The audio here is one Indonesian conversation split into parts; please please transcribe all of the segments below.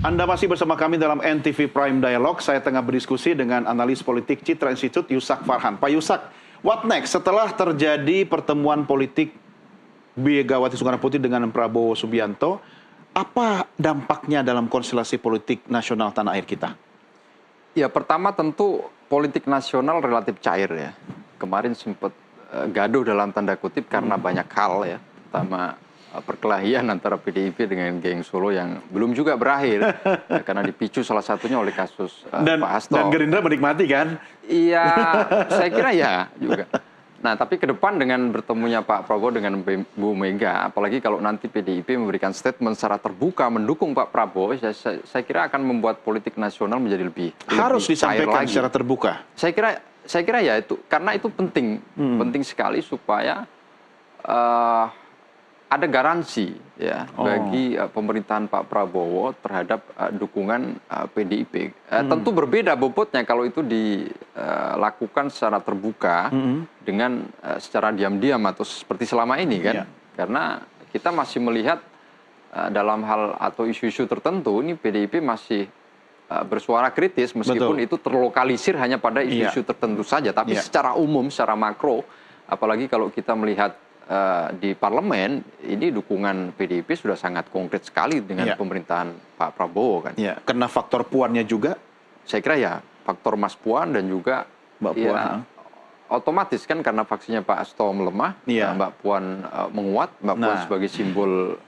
Anda masih bersama kami dalam NTV Prime Dialog. Saya tengah berdiskusi dengan analis politik Citra Institute, Yusak Farhan. Pak Yusak, what next? Setelah terjadi pertemuan politik Megawati Soekarno Putri dengan Prabowo Subianto, apa dampaknya dalam konstelasi politik nasional tanah air kita? Ya, pertama tentu politik nasional relatif cair ya. Kemarin sempat gaduh dalam tanda kutip karena banyak hal ya. Pertama perkelahian antara PDIP dengan geng Solo yang belum juga berakhir ya, karena dipicu salah satunya oleh kasus Pak Hasto. Dan Gerindra menikmati kan? Iya, saya kira ya juga. Nah, tapi ke depan dengan bertemunya Pak Prabowo dengan Bu Mega, apalagi kalau nanti PDIP memberikan statement secara terbuka mendukung Pak Prabowo, saya kira akan membuat politik nasional menjadi lebih harus disampaikan lagi secara terbuka. Saya kira ya itu karena itu penting, penting sekali supaya ada garansi ya bagi pemerintahan Pak Prabowo terhadap dukungan PDIP. Tentu berbeda bobotnya kalau itu dilakukan secara terbuka dengan secara diam-diam atau seperti selama ini kan. Karena kita masih melihat dalam hal atau isu-isu tertentu ini PDIP masih bersuara kritis meskipun itu terlokalisir hanya pada isu-isu tertentu saja. Tapi secara umum, secara makro, apalagi kalau kita melihat di parlemen, ini dukungan PDIP sudah sangat konkret sekali dengan pemerintahan Pak Prabowo kan. Ya, karena faktor puannya juga. Saya kira ya, faktor Mas Puan dan juga Mbak Puan. Otomatis kan karena faksinya Pak Hasto melemah, Mbak Puan menguat, Mbak Puan sebagai simbol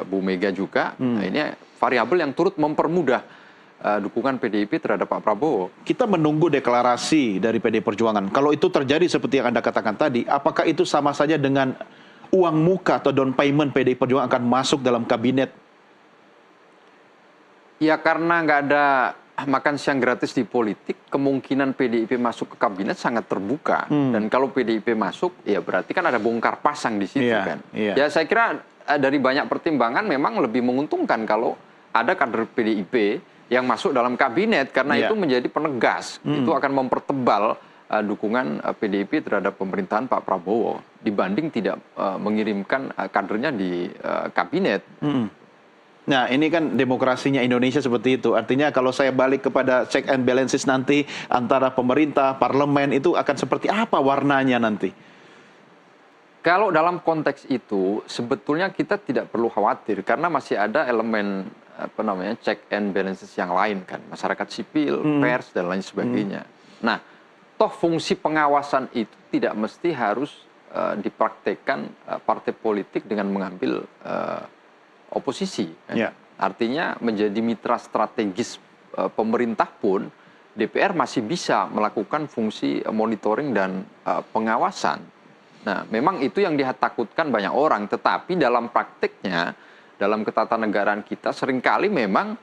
Bu Mega juga. Nah, ini variabel yang turut mempermudah dukungan PDIP terhadap Pak Prabowo. Kita menunggu deklarasi dari PDI Perjuangan. Kalau itu terjadi seperti yang Anda katakan tadi, apakah itu sama saja dengan uang muka atau down payment PDI Perjuangan akan masuk dalam kabinet? Ya karena nggak ada makan siang gratis di politik, kemungkinan PDIP masuk ke kabinet sangat terbuka. Dan kalau PDIP masuk, ya berarti kan ada bongkar pasang di situ kan. Ya saya kira dari banyak pertimbangan memang lebih menguntungkan kalau ada kader PDIP yang masuk dalam kabinet karena itu menjadi penegas, itu akan mempertebal dukungan PDIP terhadap pemerintahan Pak Prabowo dibanding tidak mengirimkan kadernya di kabinet. Nah, ini kan demokrasinya Indonesia seperti itu. Artinya kalau saya balik kepada check and balances nanti antara pemerintah, parlemen itu akan seperti apa warnanya nanti? Kalau dalam konteks itu sebetulnya kita tidak perlu khawatir karena masih ada elemen check and balances yang lain kan, masyarakat sipil, pers dan lain sebagainya. Nah, toh fungsi pengawasan itu tidak mesti harus dipraktekkan partai politik dengan mengambil oposisi. Kan? Artinya menjadi mitra strategis pemerintah pun DPR masih bisa melakukan fungsi monitoring dan pengawasan. Nah, memang itu yang ditakutkan banyak orang, tetapi dalam prakteknya dalam ketatanegaraan kita seringkali memang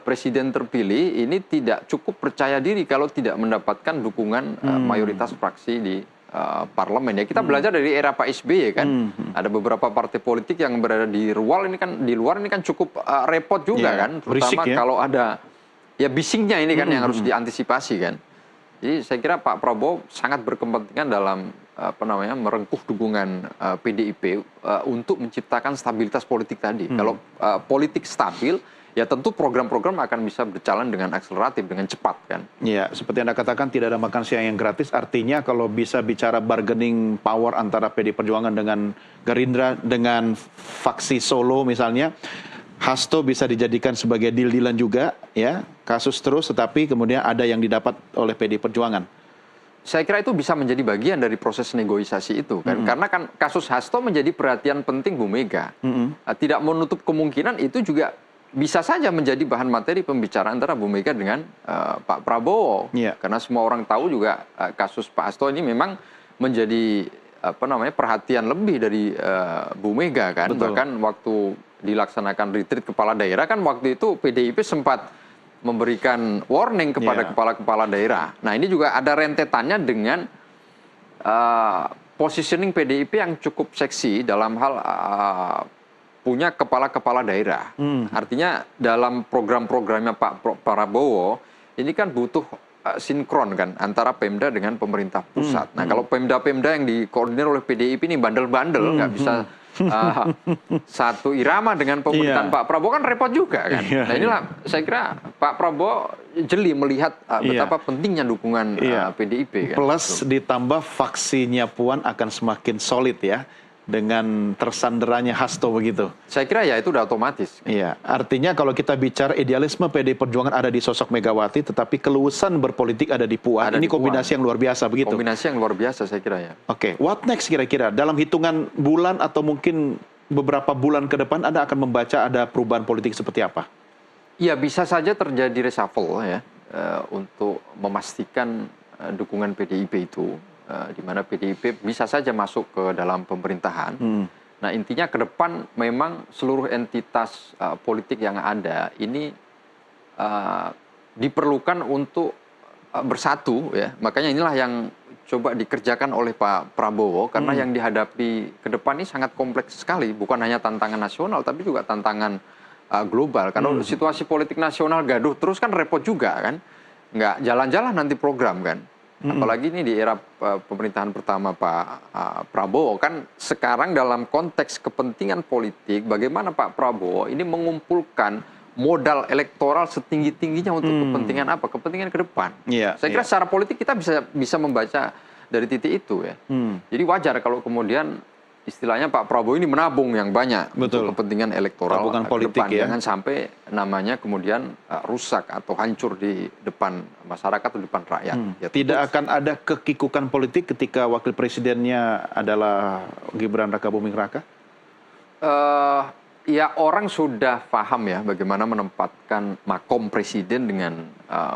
presiden terpilih ini tidak cukup percaya diri kalau tidak mendapatkan dukungan mayoritas fraksi di parlemen. Ya kita belajar dari era Pak SBY kan. Ada beberapa partai politik yang berada di luar ini kan cukup repot juga kan, terutama kalau ada bisingnya ini kan yang harus diantisipasi kan. Jadi saya kira Pak Prabowo sangat berkepentingan dalam merengkuh dukungan PDIP untuk menciptakan stabilitas politik tadi. Kalau politik stabil, ya tentu program-program akan bisa berjalan dengan akseleratif, dengan cepat kan. Iya, seperti Anda katakan tidak ada makan siang yang gratis. Artinya kalau bisa bicara bargaining power antara PDI Perjuangan dengan Gerindra, dengan faksi Solo misalnya, Hasto bisa dijadikan sebagai deal-dealan juga, ya kasus terus, tetapi kemudian ada yang didapat oleh PDI Perjuangan. Saya kira itu bisa menjadi bagian dari proses negosiasi itu kan, karena kan kasus Hasto menjadi perhatian penting Bu Mega. Tidak menutup kemungkinan itu juga bisa saja menjadi bahan materi pembicaraan antara Bu Mega dengan Pak Prabowo. Karena semua orang tahu juga kasus Pak Hasto ini memang menjadi perhatian lebih dari Bu Mega kan. Bahkan waktu dilaksanakan retreat kepala daerah kan waktu itu PDIP sempat memberikan warning kepada kepala-kepala daerah. Nah ini juga ada rentetannya dengan positioning PDIP yang cukup seksi dalam hal punya kepala-kepala daerah. Artinya dalam program-programnya Pak Prabowo ini kan butuh sinkron kan antara Pemda dengan pemerintah pusat. Nah kalau Pemda-Pemda yang dikoordinir oleh PDIP ini bandel-bandel, nggak bisa satu irama dengan pemerintahan Pak Prabowo kan repot juga kan. Nah inilah saya kira Pak Prabowo jeli melihat betapa pentingnya dukungan PDIP. Kan? Plus ditambah faksinya Puan akan semakin solid ya. Dengan tersanderanya Hasto begitu. Saya kira ya itu udah otomatis. Iya, artinya kalau kita bicara idealisme PD Perjuangan ada di sosok Megawati, tetapi keluasan berpolitik ada di Puan. Ini kombinasi yang luar biasa begitu. Kombinasi yang luar biasa saya kira ya. Oke, what next kira-kira? Dalam hitungan bulan atau mungkin beberapa bulan ke depan Anda akan membaca ada perubahan politik seperti apa? Iya, bisa saja terjadi reshuffle ya untuk memastikan dukungan PDIP itu. Di mana PDIP bisa saja masuk ke dalam pemerintahan. Nah intinya ke depan memang seluruh entitas politik yang ada ini diperlukan untuk bersatu ya. Makanya inilah yang coba dikerjakan oleh Pak Prabowo karena yang dihadapi ke depan ini sangat kompleks sekali. Bukan hanya tantangan nasional tapi juga tantangan global. Karena situasi politik nasional gaduh terus kan repot juga kan. Nggak jalan-jalan nanti program kan. Apalagi ini di era pemerintahan pertama Pak Prabowo kan sekarang dalam konteks kepentingan politik bagaimana Pak Prabowo ini mengumpulkan modal elektoral setinggi-tingginya untuk kepentingan apa? Kepentingan ke depan. Saya kira secara politik kita bisa membaca dari titik itu ya. Jadi wajar kalau kemudian istilahnya Pak Prabowo ini menabung yang banyak untuk kepentingan elektoral tabungan politik ya. Jangan sampai namanya kemudian rusak atau hancur di depan masyarakat atau di depan rakyat. Ya, tidak akan ada kekikukan politik ketika wakil presidennya adalah Gibran Raka Buming Raka? Ya orang sudah paham ya bagaimana menempatkan makom presiden dengan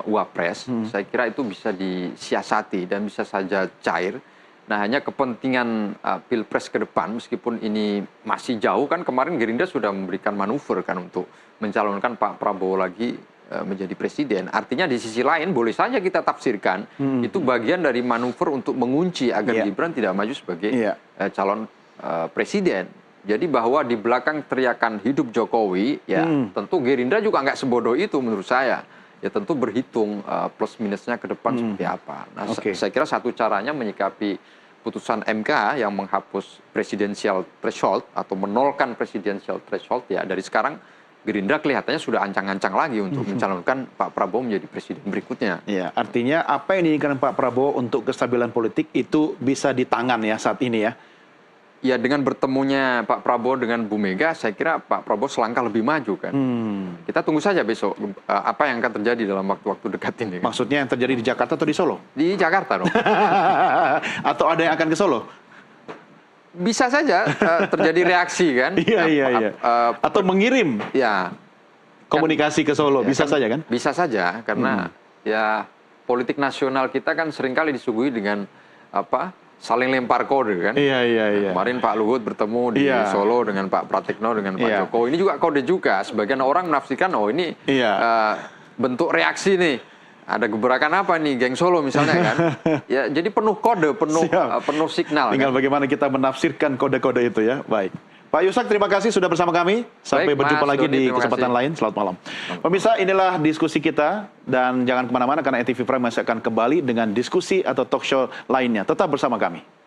wapres. Saya kira itu bisa disiasati dan bisa saja cair. Nah hanya kepentingan pilpres ke depan meskipun ini masih jauh kan kemarin Gerindra sudah memberikan manuver kan untuk mencalonkan Pak Prabowo lagi menjadi presiden. Artinya di sisi lain boleh saja kita tafsirkan itu bagian dari manuver untuk mengunci agar Gibran tidak maju sebagai calon presiden. Jadi bahwa di belakang teriakan hidup Jokowi ya tentu Gerindra juga nggak sebodoh itu menurut saya. Ya tentu berhitung plus minusnya ke depan seperti apa. Nah, saya kira satu caranya menyikapi putusan MK yang menghapus presidensial threshold atau menolkan presidensial threshold ya dari sekarang Gerindra kelihatannya sudah ancang-ancang lagi untuk mencalonkan Pak Prabowo menjadi presiden berikutnya. Ya, artinya apa yang diinginkan Pak Prabowo untuk kestabilan politik itu bisa di tangan ya saat ini ya. Ya dengan bertemunya Pak Prabowo dengan Bu Mega, saya kira Pak Prabowo selangkah lebih maju kan. Kita tunggu saja besok apa yang akan terjadi dalam waktu-waktu dekat ini. Kan? Maksudnya yang terjadi di Jakarta atau di Solo? Di Jakarta dong. Atau ada yang akan ke Solo? Bisa saja terjadi reaksi kan. Iya. Atau mengirim komunikasi ke Solo, bisa saja kan? Bisa saja, karena ya politik nasional kita kan seringkali disuguhi dengan saling lempar kode kan. Iya. Kemarin Pak Luhut bertemu di Solo dengan Pak Pratikno dengan Pak Jokowi. Ini juga kode juga. Sebagian orang menafsirkan ini bentuk reaksi nih. Ada gebrakan apa nih geng Solo misalnya kan. Ya jadi penuh kode, penuh signal. Tinggal kan? bagaimana kita menafsirkan kode-kode itu ya. Baik. Pak Yusak, terima kasih sudah bersama kami. Sampai berjumpa lagi di kesempatan lain. Selamat malam. Pemirsa, inilah diskusi kita. Dan jangan kemana-mana karena NTV Prime masih akan kembali dengan diskusi atau talk show lainnya. Tetap bersama kami.